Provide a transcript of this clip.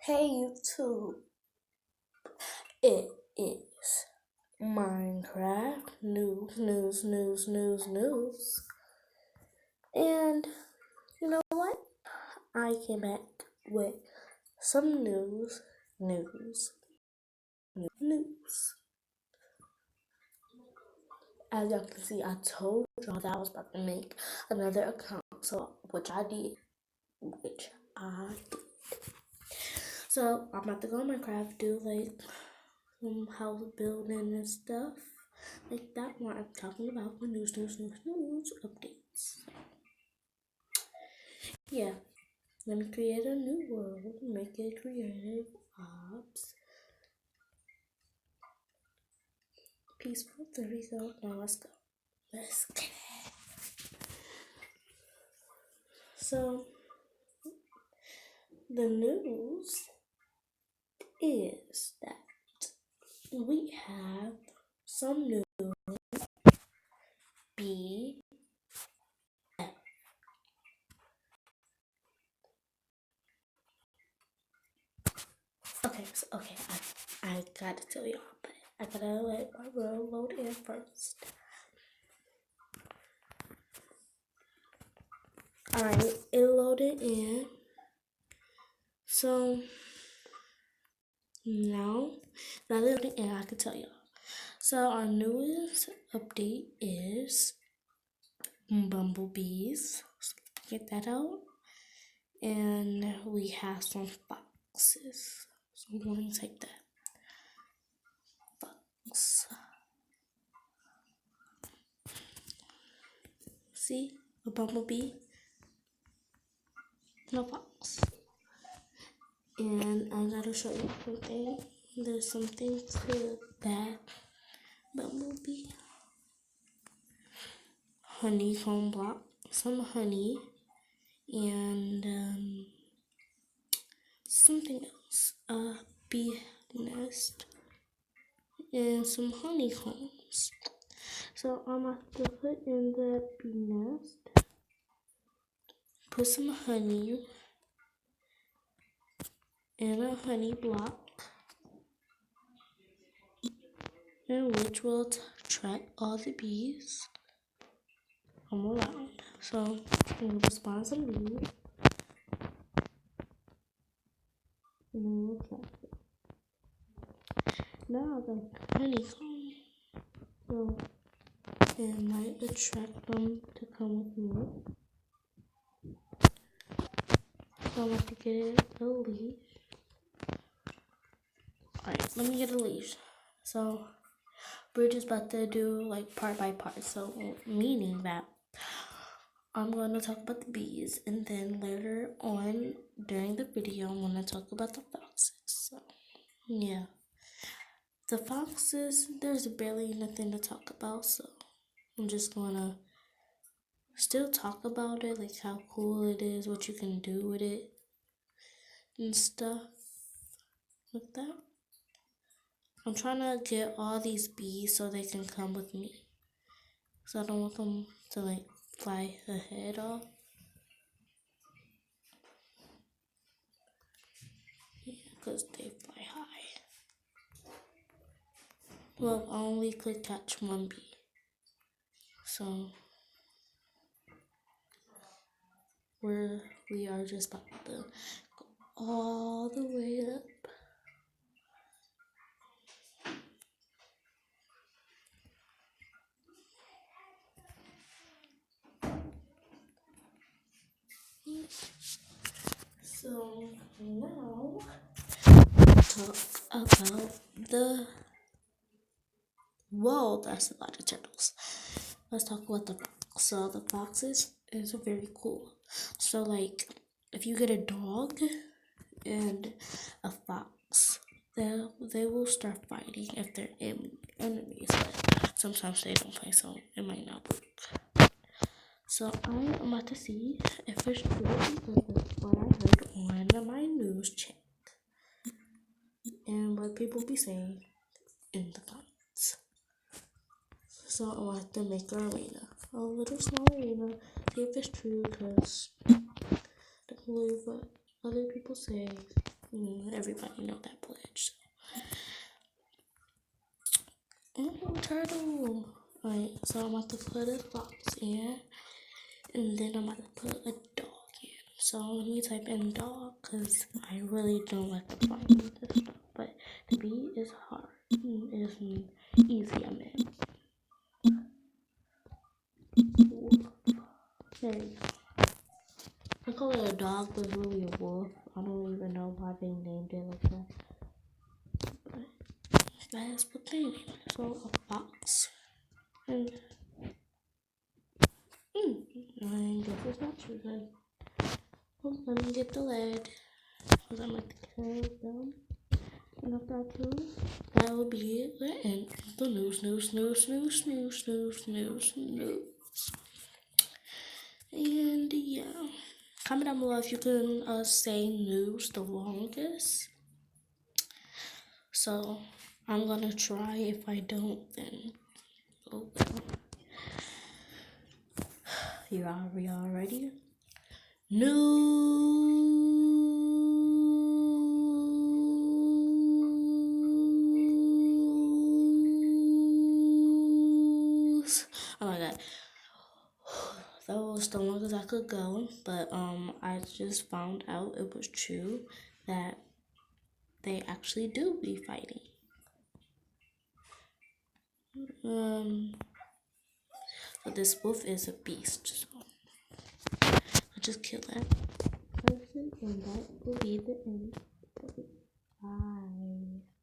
Hey YouTube, it is Minecraft news. And you know what? I came back with some news. As y'all can see, I told y'all that I was about to make another account, which I did. So I'm about to go on Minecraft, do like some house building and stuff like that. What I'm talking about with news updates. Yeah, let me create a new world, make it creative, ops, peaceful. There we go. Now let's go. Let's get it. So the news is that we have some new B. Okay, I gotta tell y'all, but I gotta let my world load in first. Alright, it loaded in. So now that it's loading in, I can tell y'all. So our newest update is bumblebees. So get that out. And we have some foxes. So I'm going to take that. Fox. See? A bumblebee. No fox. And I gotta show you something. There's something to that bumblebee. Honeycomb block. Some honey. And something else. A bee nest. And some honeycombs. So I'm going to put in the bee nest, put some honey in a honey block, and which will attract all the bees all around. So I'm going to spawn some bees, and then we'll attract them. Now the honeycomb, so it might attract them to come with me. So I'm going to get a leash. Alright, let me get a leash. So we're just about to do like part by part. So meaning that I'm going to talk about the bees, and then later on during the video I'm going to talk about the foxes. So yeah, the foxes, there's barely nothing to talk about, so I'm just going to still talk about it, like how cool it is, what you can do with it and stuff like that. I'm trying to get all these bees so they can come with me. So I don't want them to like fly the head off. Yeah, because they fly high. Well, I only could catch one bee. So we are just about to go all the way up. So now talk about the that's a lot of turtles. Let's talk about the fox. So the foxes is very cool. So like if you get a dog and a fox, they will start fighting if they're enemies, but sometimes they don't fight, so it might not work. So I'm about to see if it's true, because that's what I heard on my news check and what people be saying in the comments. So I want to make an arena, a little small arena, see if it's true, because don't believe what other people say. Everybody know that pledge. Oh, turtle. Alright, so I'm about to put a fox in, and then I'm about to put a dog in. So let me type in dog, because I really don't like to find this stuff. But the bee is hard. It's easy, I mean. There you go. I call it a dog, but it's really a wolf. I don't even know why they named it like that. But that's what they named it. So a fox. And I guess it's not true then. Let me get the lead. Because I'm like to kill them. And after I kill them, that will be the end of the news. And yeah. Comment down below if you can say news the longest. So I'm gonna try. If I don't, then oh well. Y'all ready? News. Oh my god. That was the longest I could go, but I just found out it was true that they actually do be fighting. But this wolf is a beast, so I'll just kill that person, and that will be the end.